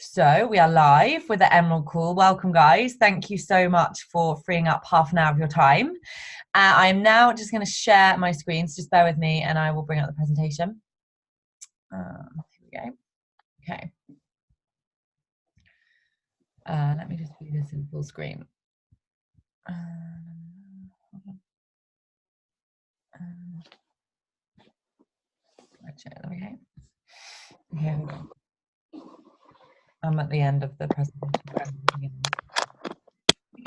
So we are live with the Emerald Call. Welcome, guys. Thank you so much for freeing up half an hour of your time. I'm now just going to share my screen, so just bear with me and I will bring up the presentation. Here we go. Okay. Let me just do this in full screen. Okay. Here we go. I'm at the end of the presentation.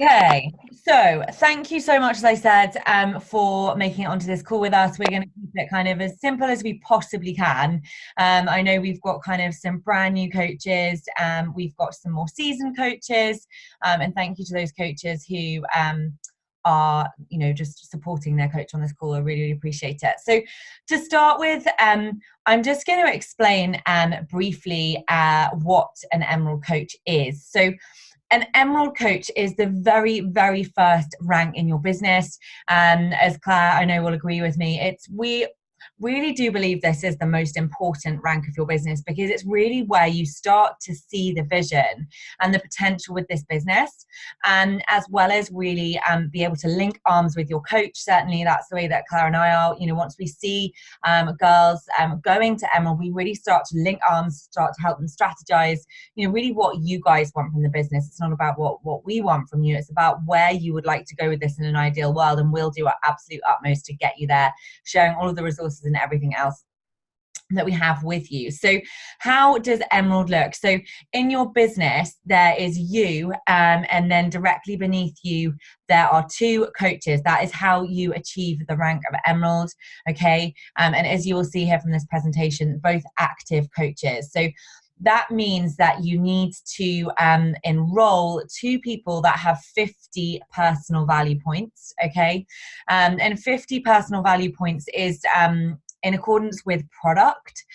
Okay, so thank you so much, as I said, for making it onto this call with us. We're going to keep it kind of as simple as we possibly can. I know we've got kind of some brand new coaches, we've got some more seasoned coaches, and thank you to those coaches who are, just supporting their coach on this call. I really, really appreciate it. So to start with, I'm just going to explain briefly what an Emerald coach is. So an Emerald coach is the very, very first rank in your business. And as Claire, I know, will agree with me, we really do believe this is the most important rank of your business, because it's really where you start to see the vision and the potential with this business, and as well as really be able to link arms with your coach. Certainly that's the way that Claire and I are. Once we see girls going to Emerald, we really start to link arms, start to help them strategize, really what you guys want from the business. It's not about what we want from you, it's about where you would like to go with this in an ideal world, and we'll do our absolute utmost to get you there, sharing all of the resources and everything else that we have with you. So how does Emerald look? So in your business, there is you, and then directly beneath you, there are two coaches. That is how you achieve the rank of Emerald, okay? And as you will see here from this presentation, both active coaches. So that means that you need to enroll two people that have 50 personal value points, okay? And 50 personal value points is in accordance with product.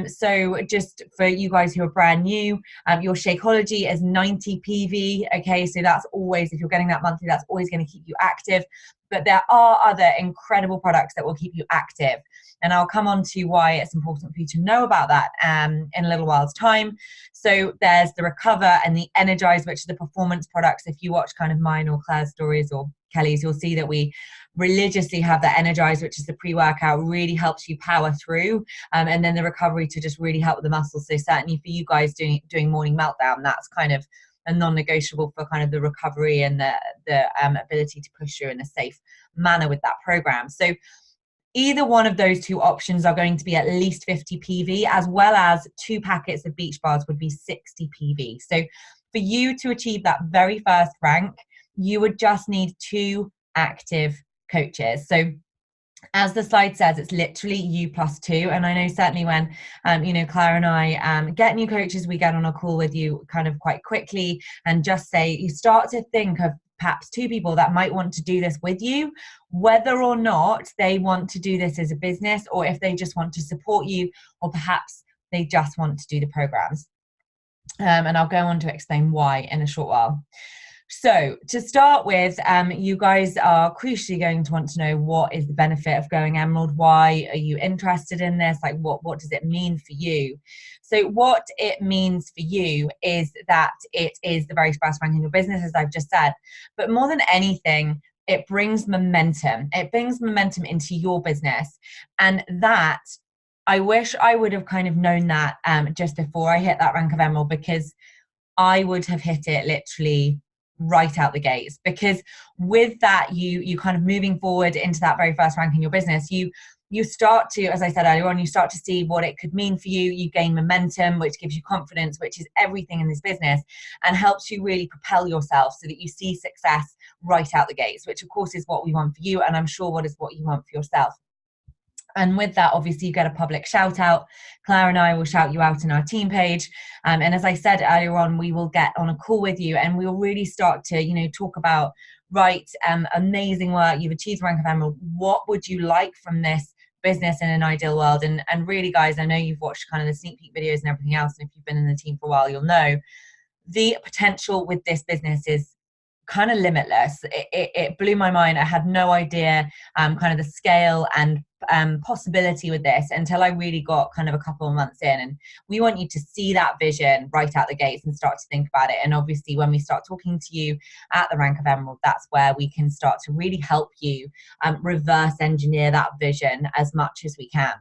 So just for you guys who are brand new, your Shakeology is 90 PV, okay? So that's always, if you're getting that monthly, that's always going to keep you active. But there are other incredible products that will keep you active. And I'll come on to why it's important for you to know about that in a little while's time. So there's the Recover and the Energize, which are the performance products. If you watch kind of mine or Claire's stories or Kelly's, you'll see that we religiously have the Energize, which is the pre-workout, really helps you power through. And then the Recovery to just really help with the muscles. So certainly for you guys doing morning meltdown, that's kind of a non-negotiable for kind of the recovery and the ability to push through in a safe manner with that program. So either one of those two options are going to be at least 50 PV, as well as 2 packets of beach bars would be 60 PV. So for you to achieve that very first rank, you would just need 2 active coaches. So as the slide says, it's literally you plus 2. And I know certainly when, Claire and I get new coaches, we get on a call with you kind of quite quickly and just say, you start to think of perhaps 2 people that might want to do this with you, whether or not they want to do this as a business, or if they just want to support you, or perhaps they just want to do the programs. And I'll go on to explain why in a short while. So to start with, you guys are crucially going to want to know, what is the benefit of going Emerald? Why are you interested in this? Like, what does it mean for you? So what it means for you is that it is the very first rank in your business, as I've just said. But more than anything, it brings momentum. It brings momentum into your business. And that, I wish I would have kind of known that just before I hit that rank of Emerald, because I would have hit it literally right out the gates. Because with that, you kind of moving forward into that very first rank in your business, you start to, as I said earlier on, you start to see what it could mean for you. You gain momentum, which gives you confidence, which is everything in this business, and helps you really propel yourself so that you see success right out the gates, which of course is what we want for you, and I'm sure what you want for yourself. And with that, obviously, you get a public shout out. Claire and I will shout you out in our team page. And as I said earlier on, we will get on a call with you, and we'll really start to, talk about, right, amazing work. You've achieved the rank of Emerald. What would you like from this business in an ideal world? And really, guys, I know you've watched kind of the sneak peek videos and everything else. And if you've been in the team for a while, you'll know the potential with this business is kind of limitless. It blew my mind. I had no idea kind of the scale and possibility with this until I really got kind of a couple of months in. And we want you to see that vision right out the gates and start to think about it. And obviously when we start talking to you at the Rank of Emerald, that's where we can start to really help you reverse engineer that vision as much as we can.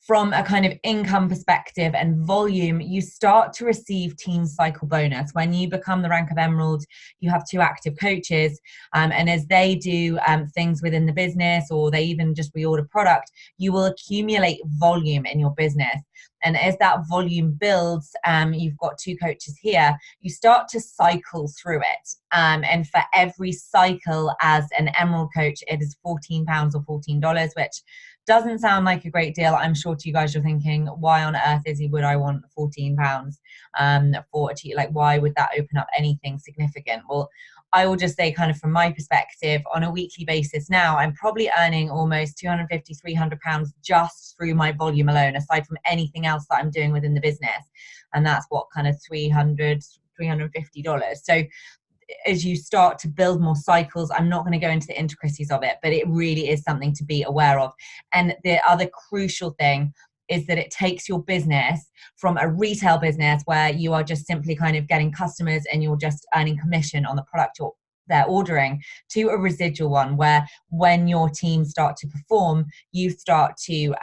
From a kind of income perspective and volume, you start to receive team cycle bonus. When you become the Rank of Emerald, you have 2 active coaches, and as they do things within the business, or they even just reorder product, you will accumulate volume in your business. And as that volume builds, you've got 2 coaches here, you start to cycle through it. And for every cycle as an Emerald coach, it is £14 or $14, which doesn't sound like a great deal. I'm sure to you guys, you're thinking, why on earth, Izzy, would I want £14 for a like, why would that open up anything significant? Well, I will just say, kind of from my perspective, on a weekly basis now, I'm probably earning almost £250, £300 just through my volume alone, aside from anything else that I'm doing within the business. And that's what, kind of $300, $350. So as you start to build more cycles, I'm not going to go into the intricacies of it, but it really is something to be aware of. And the other crucial thing is that it takes your business from a retail business where you are just simply kind of getting customers and you're just earning commission on the product they're ordering, to a residual one where when your team start to perform, you start to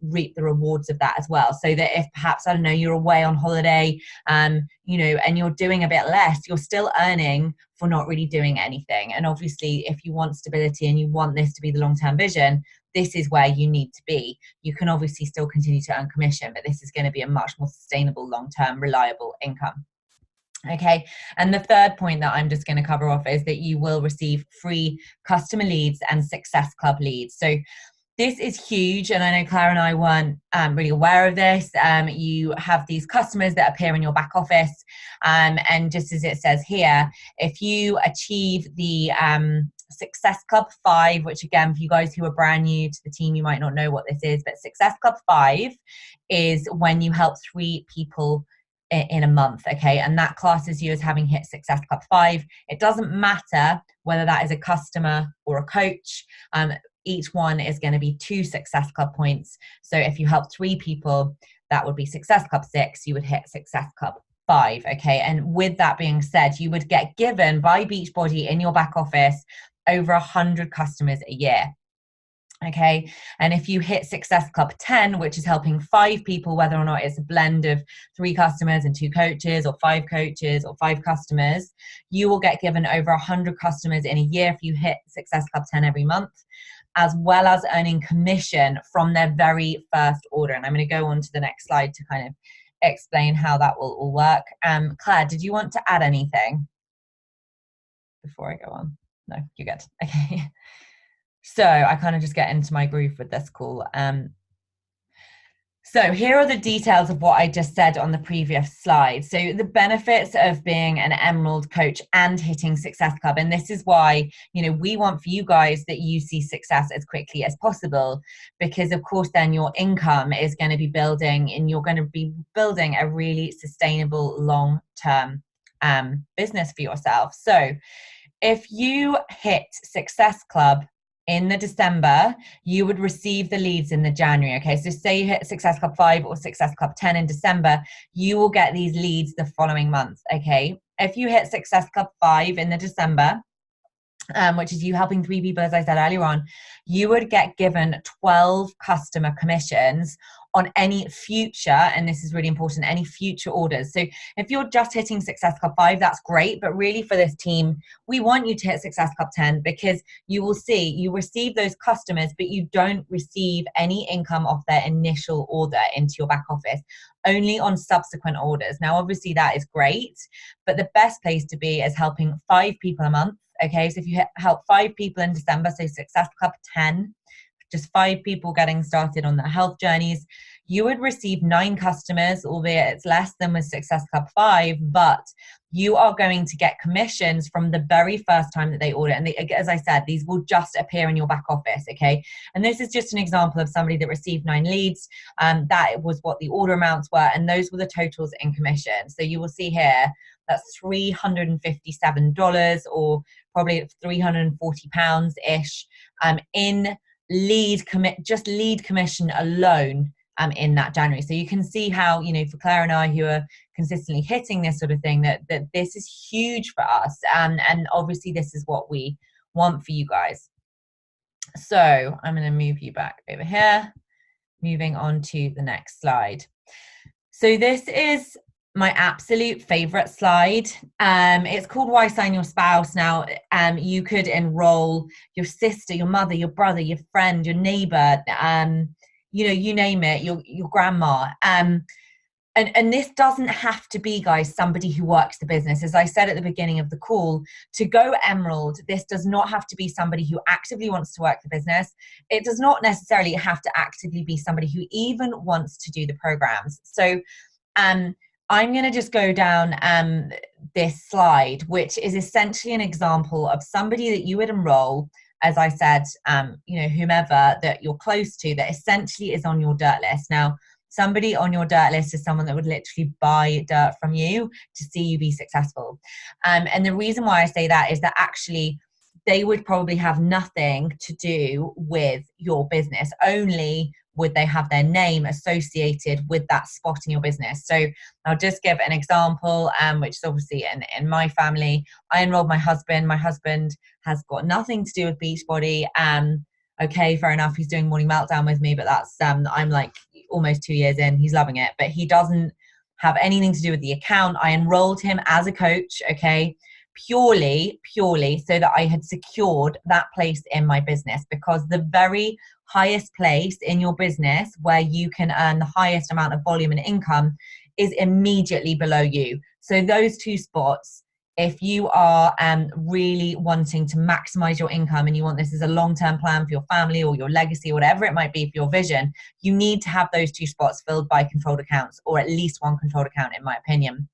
reap the rewards of that as well. So that if perhaps, I don't know, you're away on holiday, you know, and you're doing a bit less, you're still earning for not really doing anything. And obviously, if you want stability and you want this to be the long-term vision, this is where you need to be. You can obviously still continue to earn commission, but this is going to be a much more sustainable, long-term, reliable income. Okay, and the third point that I'm just going to cover off is that you will receive free customer leads and Success Club leads. So this is huge, and I know Claire and I weren't really aware of this. You have these customers that appear in your back office, and just as it says here, if you achieve the Success Club 5, which again, for you guys who are brand new to the team, you might not know what this is, but Success Club 5 is when you help 3 people in a month, okay, and that classes you as having hit Success Club 5. It doesn't matter whether that is a customer or a coach. Each one is going to be 2 Success Club points. So if you help 3 people, that would be Success Club 6. You would hit Success Club 5, okay. And with that being said, you would get given by Beachbody in your back office over 100 customers a year. Okay, and if you hit Success Club 10, which is helping 5 people, whether or not it's a blend of 3 customers and 2 coaches, or 5 coaches or 5 customers, you will get given over 100 customers in a year if you hit Success Club 10 every month, as well as earning commission from their very first order. And I'm going to go on to the next slide to kind of explain how that will all work. Claire, did you want to add anything before I go on? No, you're good. Okay. So I kind of just get into my groove with this call. So here are the details of what I just said on the previous slide. So the benefits of being an Emerald coach and hitting Success Club. And this is why, you know, we want for you guys that you see success as quickly as possible, because of course then your income is going to be building, and you're going to be building a really sustainable long-term business for yourself. So if you hit Success Club in the December, you would receive the leads in the January. Okay, so say you hit Success Club 5 or Success Club 10 in December, you will get these leads the following month. Okay, if you hit Success Club 5 in the December, which is you helping 3 people, as I said earlier on, you would get given 12 customer commissions on any future, and this is really important, any future orders. So if you're just hitting Success Club 5, that's great, but really for this team, we want you to hit Success Club 10, because you will see you receive those customers, but you don't receive any income off their initial order into your back office, only on subsequent orders. Now, obviously that is great, but the best place to be is helping 5 people a month. Okay, so if you help 5 people in December, so Success Club 10, just 5 people getting started on their health journeys, you would receive 9 customers, albeit it's less than with Success Club 5, but you are going to get commissions from the very first time that they order. And as I said, these will just appear in your back office, okay? And this is just an example of somebody that received 9 leads. That was what the order amounts were, and those were the totals in commission. So you will see here, that's $357, or probably £340-ish in just lead commission alone in that January. So you can see how, you know, for Claire and I, who are consistently hitting this sort of thing, that this is huge for us. And obviously this is what we want for you guys. So I'm going to move you back over here, moving on to the next slide. So this is my absolute favorite slide. It's called Why Sign Your Spouse. Now, you could enroll your sister, your mother, your brother, your friend, your neighbor, you know, you name it, your grandma. And this doesn't have to be, guys, somebody who works the business. As I said at the beginning of the call, to go Emerald, this does not have to be somebody who actively wants to work the business. It does not necessarily have to actively be somebody who even wants to do the programs. So I'm going to just go down this slide, which is essentially an example of somebody that you would enroll, as I said, you know, whomever that you're close to, that essentially is on your dirt list. Now, somebody on your dirt list is someone that would literally buy dirt from you to see you be successful. And the reason why I say that is that actually they would probably have nothing to do with your business. Only would they have their name associated with that spot in your business. So I'll just give an example, which is obviously in my family. I enrolled my husband. My husband has got nothing to do with Beachbody. Okay, fair enough. He's doing Morning Meltdown with me, but that's, I'm like almost 2 years in, he's loving it, but he doesn't have anything to do with the account. I enrolled him as a coach, okay, purely so that I had secured that place in my business, because the very highest place in your business where you can earn the highest amount of volume and income is immediately below you. So those two spots, if you are really wanting to maximize your income and you want this as a long-term plan for your family or your legacy, or whatever it might be for your vision, you need to have those two spots filled by controlled accounts, or at least one controlled account, in my opinion.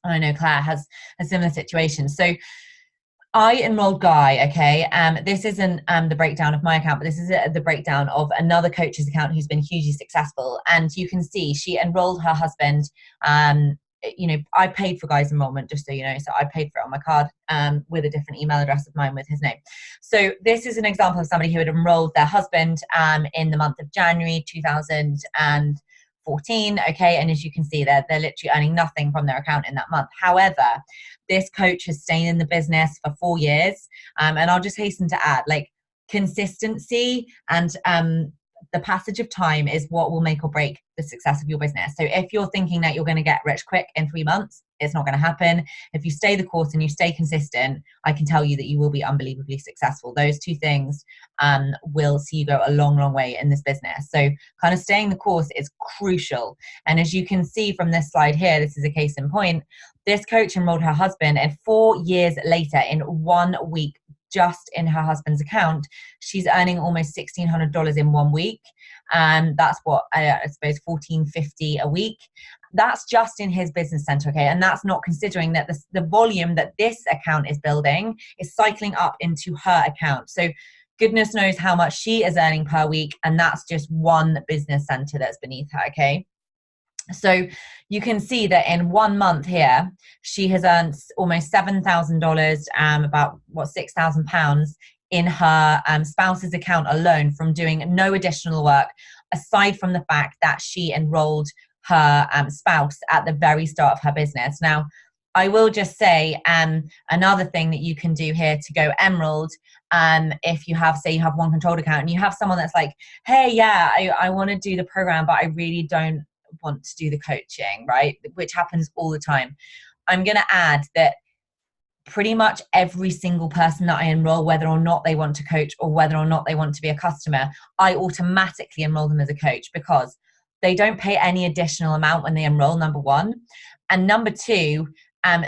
And I know Claire has a similar situation. So I enrolled Guy, okay? This isn't the breakdown of my account, but this is the breakdown of another coach's account who's been hugely successful. And you can see she enrolled her husband. You know, I paid for Guy's enrollment, just so you know. So I paid for it on my card with a different email address of mine with his name. So this is an example of somebody who had enrolled their husband in the month of January 2014, okay? And as you can see, they're literally earning nothing from their account in that month. However, this coach has stayed in the business for 4 years. And I'll just hasten to add, like, consistency and the passage of time is what will make or break the success of your business. So if you're thinking that you're going to get rich quick in 3 months, it's not going to happen. If you stay the course and you stay consistent, I can tell you that you will be unbelievably successful. Those two things will see you go a long, long way in this business. So kind of staying the course is crucial. And as you can see from this slide here, this is a case in point. This coach enrolled her husband, and 4 years later, in 1 week, just in her husband's account, she's earning almost $1,600 in 1 week. That's what I suppose $1,450 a week. That's just in his business center, okay? And that's not considering that the volume that this account is building is cycling up into her account. So goodness knows how much she is earning per week, and that's just one business center that's beneath her, okay? So you can see that in 1 month here, she has earned almost $7,000, about £6,000 in her spouse's account alone, from doing no additional work, aside from the fact that she enrolled her spouse at the very start of her business. Now, I will just say another thing that you can do here to go Emerald, if you have, say you have one controlled account and you have someone that's like, hey, yeah, I want to do the program, but I really don't want to do the coaching, right? Which happens all the time. I'm going to add that pretty much every single person that I enroll, whether or not they want to coach or whether or not they want to be a customer, I automatically enroll them as a coach, because they don't pay any additional amount when they enroll, number one. And number two,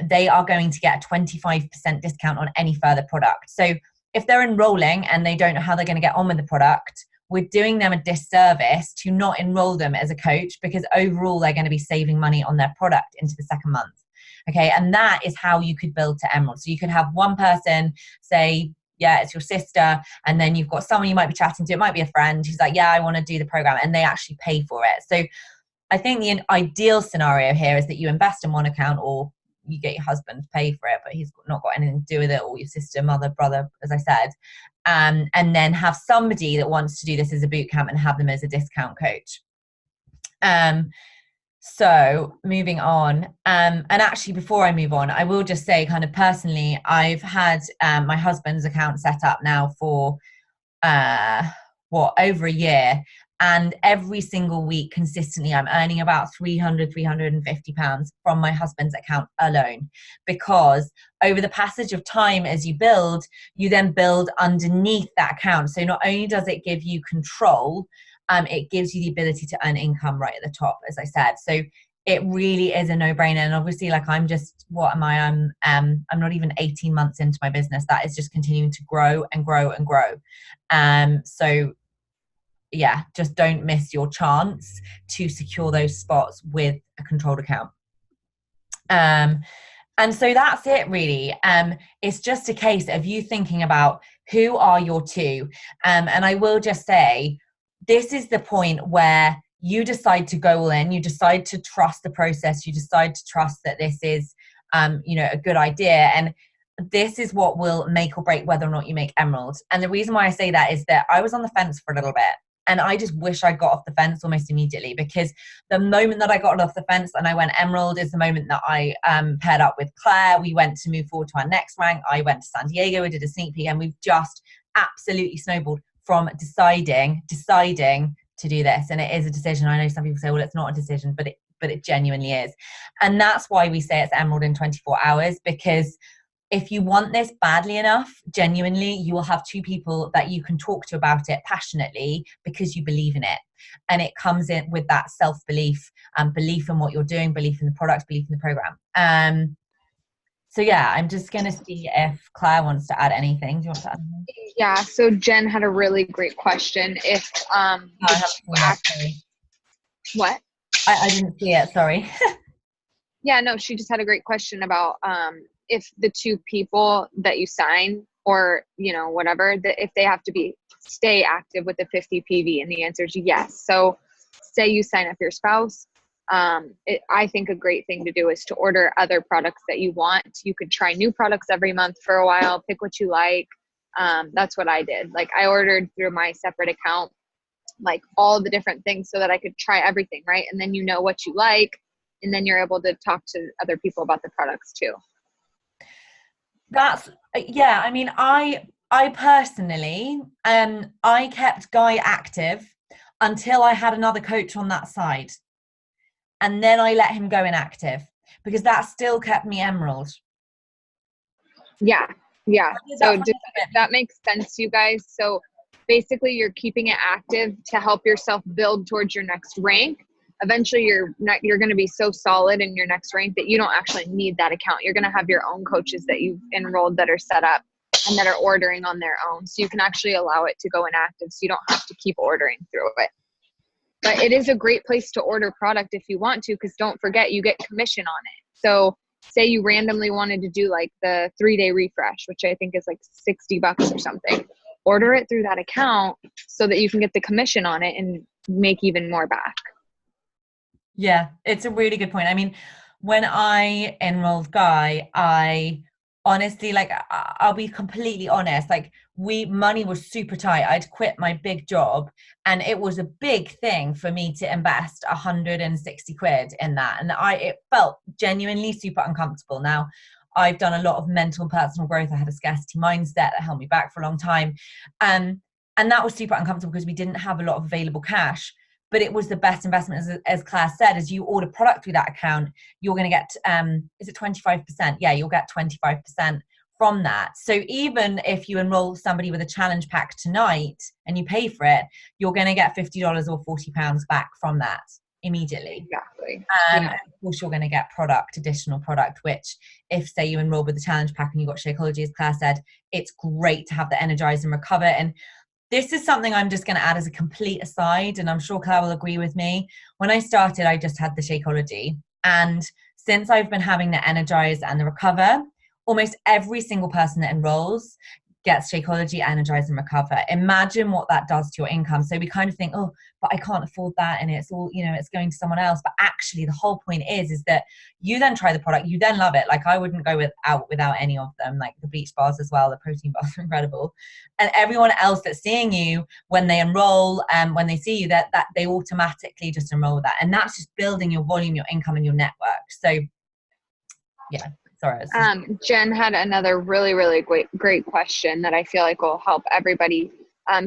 they are going to get a 25% discount on any further product. So if they're enrolling and they don't know how they're going to get on with the product, we're doing them a disservice to not enroll them as a coach, because overall they're going to be saving money on their product into the second month. Okay, and that is how you could build to Emerald. So you could have one person say, yeah, it's your sister, and then you've got someone you might be chatting to, it might be a friend who's like, yeah, I want to do the program, and they actually pay for it. So I think the ideal scenario here is that you invest in one account, or you get your husband to pay for it, but he's not got anything to do with it, or your sister, mother, brother, as I said. And then have somebody that wants to do this as a boot camp and have them as a discount coach. So moving on, and actually before I move on, I will just say kind of personally, I've had my husband's account set up now for over a year, and every single week consistently I'm earning about £350 from my husband's account alone, because over the passage of time, as you build, you then build underneath that account. So not only does it give you control, it gives you the ability to earn income right at the top, as I said. So it really is a no-brainer. And obviously, like, I'm just, what am I? I'm not even 18 months into my business. That is just continuing to grow and grow and grow. So yeah, just don't miss your chance to secure those spots with a controlled account. And so that's it, really. It's just a case of you thinking about who are your two. And I will just say, this is the point where you decide to go all in, you decide to trust the process, you decide to trust that this is, a good idea. And this is what will make or break whether or not you make Emerald. And the reason why I say that is that I was on the fence for a little bit. And I just wish I got off the fence almost immediately, because the moment that I got off the fence and I went Emerald is the moment that I paired up with Claire. We went to move forward to our next rank. I went to San Diego, we did a sneak peek, and we've just absolutely snowballed from deciding to do this. And it is a decision. I know some people say, well, it's not a decision, but it genuinely is. And that's why we say it's Emerald in 24 hours, because if you want this badly enough, genuinely, you will have two people that you can talk to about it passionately, because you believe in it. And it comes in with that self-belief, belief in what you're doing, belief in the product, belief in the program. So yeah, I'm just going to see if Claire wants to add anything. Do you want to add anything? Yeah, so Jen had a really great question. If what? I didn't see it, sorry. Yeah, no, she just had a great question about if the two people that you sign, or whatever, that if they have to stay active with the 50 PV, and the answer is yes. So say you sign up your spouse. I think a great thing to do is to order other products that you want. You could try new products every month for a while, pick what you like. That's what I did. Like, I ordered through my separate account, like, all the different things so that I could try everything, right? And then you know what you like, and then you're able to talk to other people about the products too. That's, yeah, I mean, I personally, I kept Guy active until I had another coach on that side. And then I let him go inactive, because that still kept me Emerald. Yeah. So that makes sense, you guys. So basically, you're keeping it active to help yourself build towards your next rank. Eventually, you're going to be so solid in your next rank that you don't actually need that account. You're going to have your own coaches that you've enrolled that are set up and that are ordering on their own. So you can actually allow it to go inactive, so you don't have to keep ordering through it. But it is a great place to order product if you want to, because don't forget, you get commission on it. So say you randomly wanted to do like the 3-day refresh, which I think is like $60 or something. Order it through that account so that you can get the commission on it and make even more back. Yeah, it's a really good point. I mean, when I enrolled Guy, I honestly, like, I'll be completely honest, like, money was super tight. I'd quit my big job, and it was a big thing for me to invest 160 quid in that. And it felt genuinely super uncomfortable. Now, I've done a lot of mental and personal growth. I had a scarcity mindset that held me back for a long time. And that was super uncomfortable because we didn't have a lot of available cash. But it was the best investment, as Claire said. As you order product through that account, you're going to get, is it 25%? Yeah, you'll get 25% from that. So even if you enroll somebody with a challenge pack tonight and you pay for it, you're going to get $50 or £40 back from that immediately. Exactly. And of course, you're going to get additional product, which, if say you enroll with the challenge pack and you got Shakeology, as Claire said, it's great to have the Energize and Recover. And this is something I'm just going to add as a complete aside, and I'm sure Claire will agree with me. When I started, I just had the Shakeology. And since I've been having the Energize and the Recover, almost every single person that enrolls gets Shakeology, Energize and Recover. Imagine what that does to your income. So we kind of think, oh, but I can't afford that, and it's all, you know, it's going to someone else. But actually the whole point is that you then try the product, you then love it. Like I wouldn't go without any of them, like the bleach bars as well, the protein bars are incredible. And everyone else that's seeing you when they enroll, when they see you, that they automatically just enroll with that. And that's just building your volume, your income and your network. So yeah. Sorry. Jen had another really great question that I feel like will help everybody.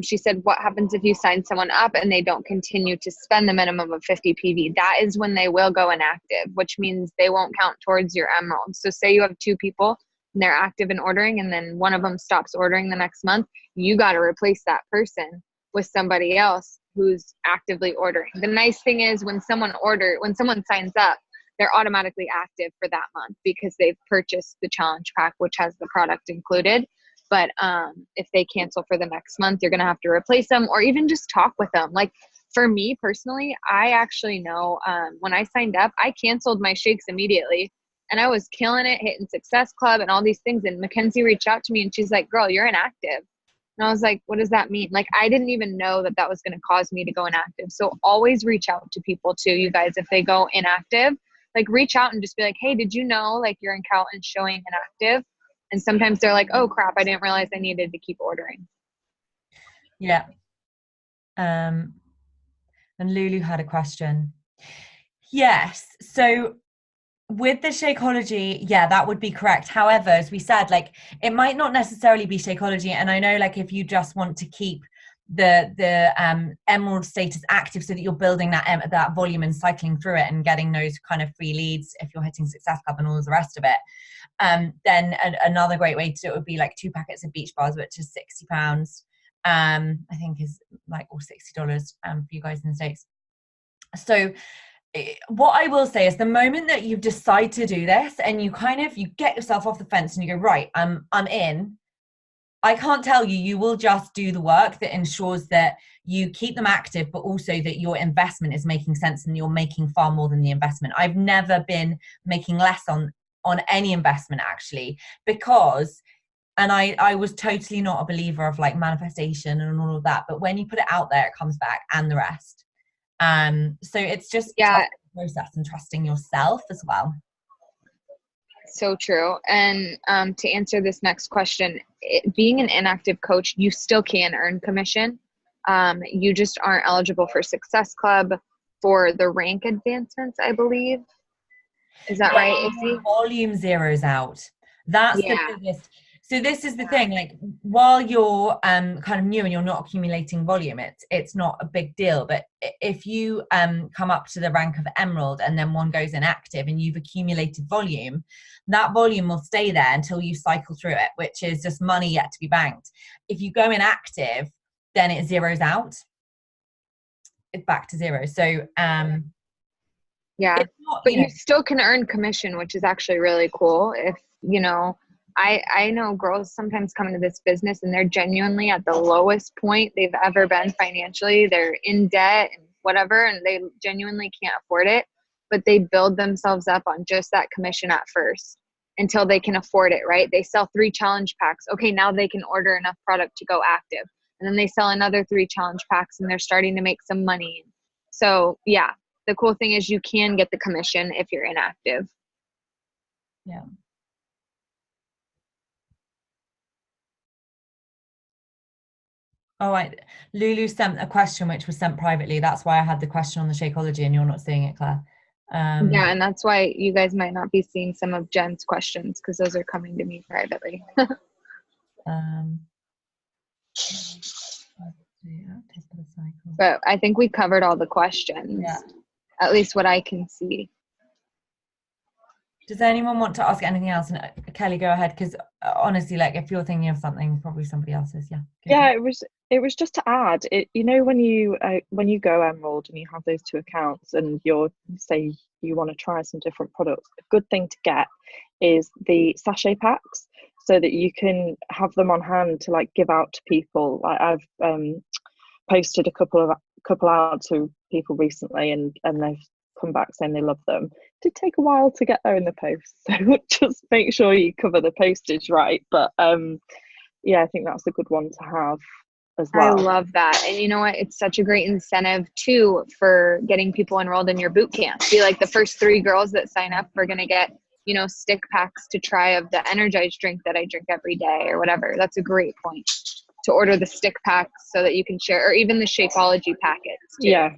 She said, what happens if you sign someone up and they don't continue to spend the minimum of 50 PV? That is when they will go inactive, which means they won't count towards your emerald. So say you have 2 people and they're active in ordering, and then one of them stops ordering the next month, you got to replace that person with somebody else who's actively ordering. The nice thing is when someone signs up, they're automatically active for that month because they've purchased the challenge pack, which has the product included. But if they cancel for the next month, you're going to have to replace them, or even just talk with them. Like for me personally, I actually know when I signed up, I canceled my shakes immediately and I was killing it, hitting Success Club and all these things. And Mackenzie reached out to me and she's like, girl, you're inactive. And I was like, what does that mean? Like, I didn't even know that was going to cause me to go inactive. So always reach out to people too, you guys, if they go inactive. Like reach out and just be like, hey, did you know like your account is showing inactive? And sometimes they're like, oh crap, I didn't realize I needed to keep ordering. Yeah. And Lulu had a question. Yes. So with the Shakeology, yeah, that would be correct. However, as we said, like it might not necessarily be Shakeology. And I know like if you just want to keep the emerald status active so that you're building that volume and cycling through it and getting those kind of free leads if you're hitting Success Club and all the rest of it, then another great way to do it would be like 2 packets of beach bars, which is £60, I think is like, or $60 for you guys in the States. So what I will say is the moment that you decide to do this and you get yourself off the fence and you go, right, I'm in, I can't tell you, you will just do the work that ensures that you keep them active, but also that your investment is making sense and you're making far more than the investment. I've never been making less on any investment actually, because, and I was totally not a believer of like manifestation and all of that, but when you put it out there, it comes back and the rest. So it's just trusting the process and trusting yourself as well. So true. And to answer this next question, being an inactive coach, you still can earn commission. You just aren't eligible for Success Club for the rank advancements, I believe. Is that right, Izzy? Volume zeroes out. That's the biggest. So this is the thing, like while you're kind of new and you're not accumulating volume, it's not a big deal. But if you come up to the rank of emerald and then one goes inactive and you've accumulated volume, that volume will stay there until you cycle through it, which is just money yet to be banked. If you go inactive, then it zeroes out. It's back to zero. So but you still can earn commission, which is actually really cool. If you know, I know girls sometimes come into this business and they're genuinely at the lowest point they've ever been financially. They're in debt and whatever, and they genuinely can't afford it, but they build themselves up on just that commission at first until they can afford it, right? They sell 3 challenge packs. Okay, now they can order enough product to go active. And then they sell another 3 challenge packs and they're starting to make some money. So yeah, the cool thing is you can get the commission if you're inactive. Yeah. Oh, Lulu sent a question which was sent privately. That's why I had the question on the Shakeology and you're not seeing it, Claire. Yeah, and that's why you guys might not be seeing some of Jen's questions because those are coming to me privately. But I think we covered all the questions, at least what I can see. Does anyone want to ask anything else? And Kelly, go ahead, because honestly, like if you're thinking of something, probably somebody else is. Yeah, it was just to add it. You know, when you go Emerald and you have those 2 accounts and you're say you want to try some different products, a good thing to get is the sachet packs so that you can have them on hand to like give out to people. Like I've posted a couple out to people recently and they've come back saying they love them. It did take a while to get there in the post, so just make sure you cover the postage right. But yeah, I think that's a good one to have as I well. love that. And you know what? It's such a great incentive too for getting people enrolled in your boot camp. Be like, the first 3 girls that sign up are going to get, you know, stick packs to try of the energized drink that I drink every day or whatever. That's a great point, to order the stick packs so that you can share, or even the Shakeology packets too. Yeah.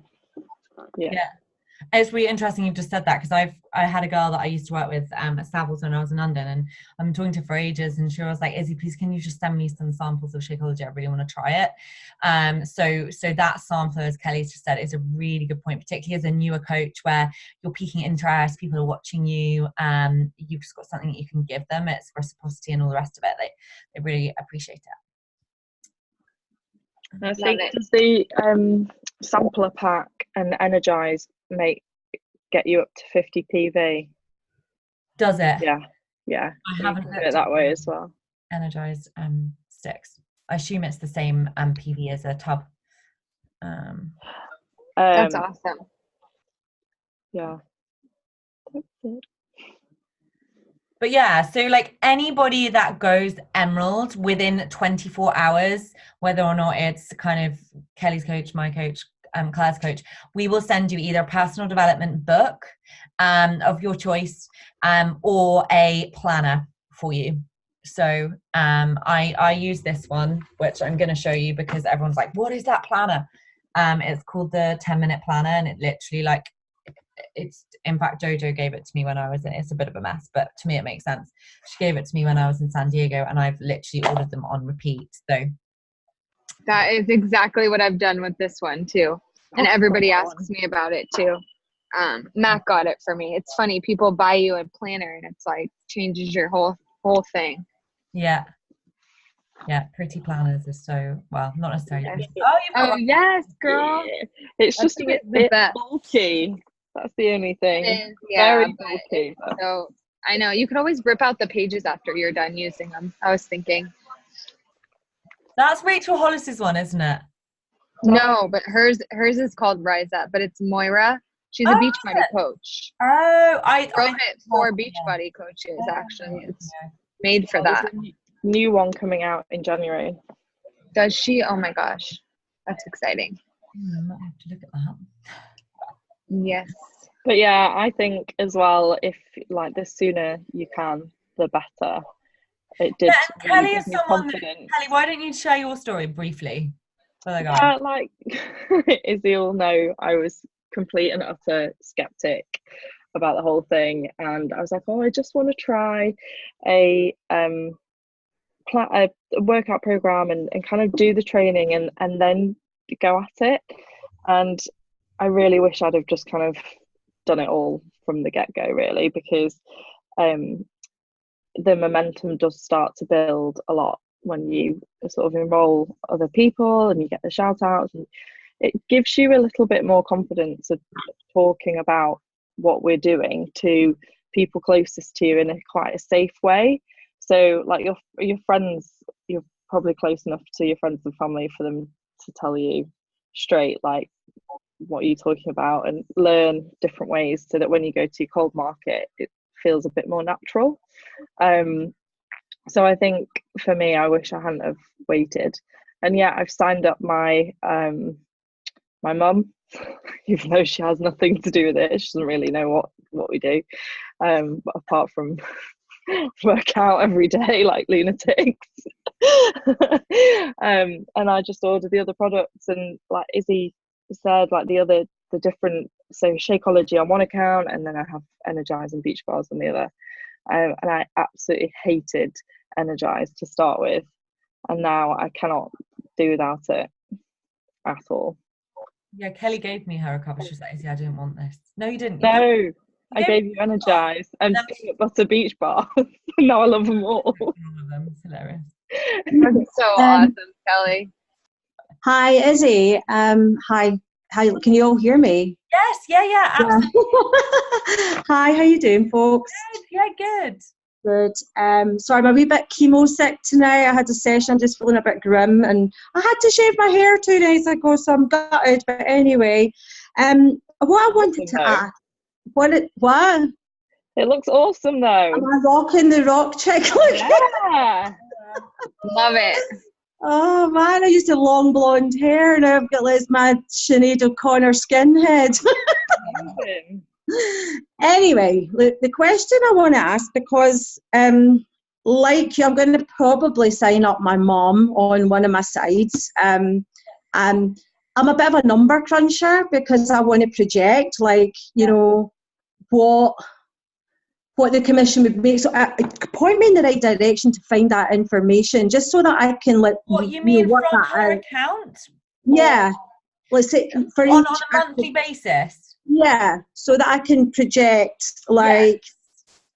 It's really interesting you've just said that, because I had a girl that I used to work with at Savills when I was in London, and I'm talking to her for ages, and she was like, Izzy, please can you just send me some samples of Shakeology? I really want to try it. So that sample, as Kelly's just said, is a really good point, particularly as a newer coach where you're piquing interest, people are watching you, you've just got something that you can give them. It's reciprocity and all the rest of it. They really appreciate it. I think, does the sampler pack and Energize get you up to 50 PV? Does it? Yeah. I haven't looked at it that way as well. Energized sticks. I assume it's the same PV as a tub. That's awesome. Yeah. But yeah, so like anybody that goes Emerald within 24 hours, whether or not it's kind of Kelly's coach, my coach, Claire's coach, we will send you either a personal development book of your choice or a planner for you. So I use this one, which I'm going to show you because everyone's like, what is that planner? It's called the 10-minute planner, and it literally, like, it's, in fact, Jojo gave it to me when I was in, it's a bit of a mess, but to me it makes sense. She gave it to me when I was in San Diego, and I've literally ordered them on repeat. So that is exactly what I've done with this one too. And everybody asks me about it too. Matt got it for me. It's funny, people buy you a planner and it's like changes your whole thing. Yeah, pretty planners is so, well, not necessarily pretty. Oh yes, girl. Yeah. It's just a bit bulky. That's the only thing. Very bulky. So I know you could always rip out the pages after you're done using them. I was thinking. That's Rachel Hollis's one, isn't it? No, but hers is called Rise Up, but it's Moira. She's a Beachbody coach. Oh, I wrote it for Beachbody coaches. Actually, it's made for that. New one coming out in January. Does she? Oh my gosh, that's exciting. I might have to look at that. Yes. But yeah, I think as well, if like the sooner you can, the better. It did. Yeah, Kelly is someone. Kelly, why don't you share your story briefly? Like Izzy will know, I was complete and utter skeptic about the whole thing, and I was like, oh, I just want to try a workout program and kind of do the training and then go at it. And I really wish I'd have just kind of done it all from the get-go, really, because the momentum does start to build a lot when you sort of enroll other people and you get the shout outs, and it gives you a little bit more confidence of talking about what we're doing to people closest to you in a quite a safe way. So like your friends, you're probably close enough to your friends and family for them to tell you straight, like, what are you talking about, and learn different ways so that when you go to your cold market, it feels a bit more natural. So I think for me, I wish I hadn't have waited. And yeah, I've signed up my my mum, even though she has nothing to do with it. She doesn't really know what we do, but apart from work out every day like lunatics. And I just ordered the other products, and like Izzy said, like the different, so Shakeology on one account, and then I have Energize and Beach Bars on the other. And I absolutely hated Energize to start with, and now I cannot do without it at all. Yeah, Kelly gave me her a couple. She was like, Izzy, I didn't want this. No, you didn't. No, I gave you Energize and peanut butter Beach Bars. Now I love them all. It's hilarious. That's so awesome, Kelly. Hi, Izzy. Hi. Can you all hear me? Yes. Yeah. Absolutely. Hi. How you doing, folks? Good. Yeah, good. Good. Sorry, I'm a wee bit chemo sick tonight. I had a session. I'm just feeling a bit grim, and I had to shave my hair 2 days ago, so I'm gutted. But anyway, what I wanted to ask, what? It looks awesome, though. Am I rocking the rock chick? Yeah. Love it. Oh man, I used to have long blonde hair. Now I've got like my Sinead O'Connor skinhead. Amazing. Anyway, the question I want to ask, because like you, I'm going to probably sign up my mom on one of my sides. I'm a bit of a number cruncher because I want to project, like, you know, what the commission would make. So point me in the right direction to find that information, just so that I can What you mean work from that her out. account? Yeah, let's say for On each a monthly basis? yeah, so that I can project, like,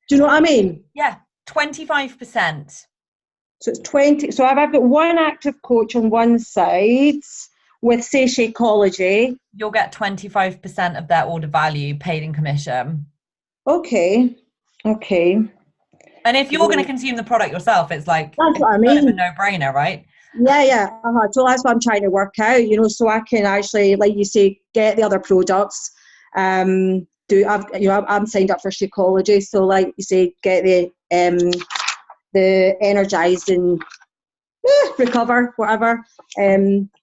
do you know what I mean? Yeah, 25%. So it's 20. So I've got one active coach on one side with, say, Shakeology. You'll get 25% of their order value paid in commission. Okay. And if you're going to consume the product yourself, it's like, That's what I kind of a mean. no-brainer, right? Yeah. So that's what I'm trying to work out, you know, so I can actually, like you say, get the other products. I'm signed up for Shakeology, so like you say, get the energized and recover, whatever.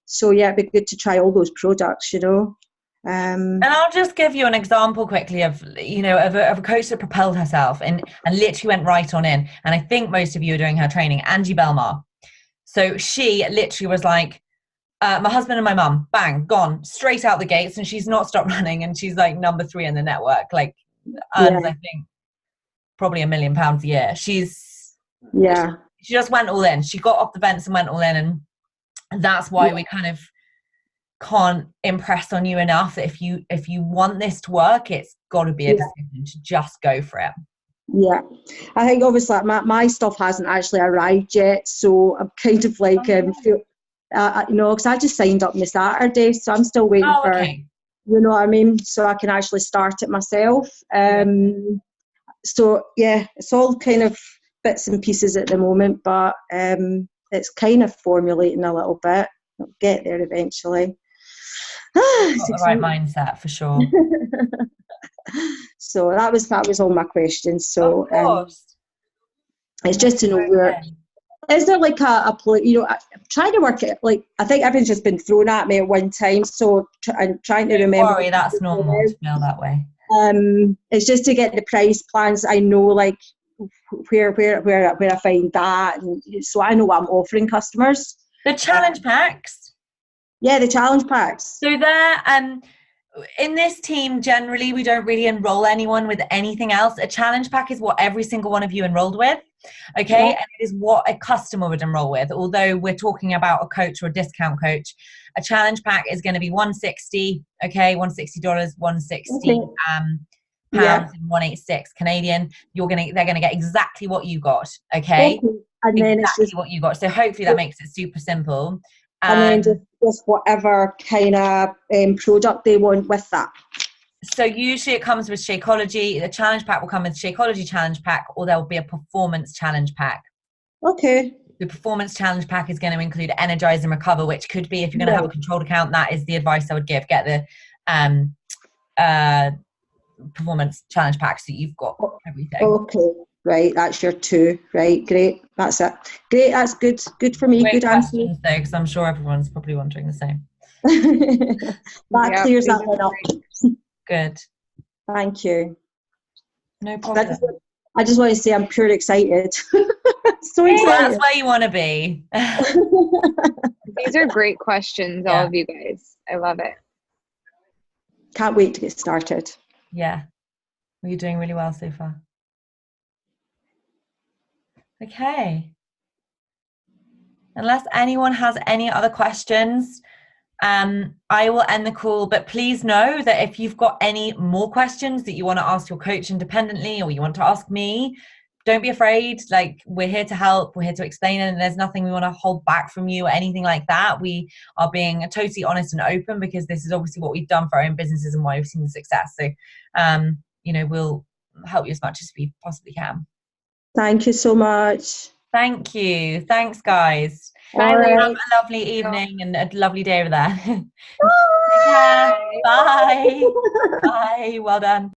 So yeah, it'd be good to try all those products, you know. And I'll just give you an example quickly of, you know, of a coach that propelled herself and literally went right on in. And I think most of you are doing her training, Angie Belmar. So she literally was like, my husband and my mum, bang, gone straight out the gates, and she's not stopped running, and she's like number 3 in the network, like earns, I think, probably £1 million a year. She just went all in. She got off the fence and went all in, and that's why we kind of can't impress on you enough that if you want this to work, it's got to be a decision to just go for it. Yeah, I think obviously my stuff hasn't actually arrived yet, so I'm kind of like you know, because I just signed up on the Saturday, so I'm still waiting for, you know what I mean, so I can actually start it myself. So yeah, it's all kind of bits and pieces at the moment, but it's kind of formulating a little bit. I'll get there eventually. Got the right mindset for sure. So that was all my questions. So of course. It's just to know where. Is there like a you know, I'm trying to work it, like, I think everything's just been thrown at me at one time, so I'm trying to remember. Don't worry, that's normal to feel that way. It's just to get the price plans. I know, like, where I find that, and so I know what I'm offering customers. The challenge packs. Yeah, the challenge packs. So they're in this team, generally we don't really enroll anyone with anything else. A challenge pack is what every single one of you enrolled with, okay? And it is what a customer would enroll with. Although we're talking about a coach or a discount coach, a challenge pack is going to be $160, okay? $160, $160 pounds, and 186 Canadian. They're gonna get exactly what you got, okay? And then exactly it's just what you got. So hopefully that makes it super simple. And then just whatever kind of product they want with that. So usually it comes with Shakeology. The challenge pack will come with Shakeology challenge pack, or there will be a performance challenge pack. Okay. The performance challenge pack is going to include Energize and Recover, which could be, if you're going to have a controlled account, that is the advice I would give. Get the performance challenge pack so you've got everything. Okay. Right, that's your 2. Right, great. That's it. Great, that's good. Good for me. Great good answer. Though, because I'm sure everyone's probably wondering the same. That clears that one up. Good. Thank you. No problem. I just want to say I'm pure excited. So excited. That's where you want to be. These are great questions, all of you guys. I love it. Can't wait to get started. Yeah. Well, you're doing really well so far. Okay. Unless anyone has any other questions, I will end the call. But please know that if you've got any more questions that you want to ask your coach independently, or you want to ask me, don't be afraid. Like, we're here to help. We're here to explain it. And there's nothing we want to hold back from you or anything like that. We are being totally honest and open, because this is obviously what we've done for our own businesses and why we've seen the success. So, you know, we'll help you as much as we possibly can. Thank you so much. Thank you. Thanks, guys. Bye. Have a lovely evening and a lovely day over there. Bye. Bye. Bye. Well done.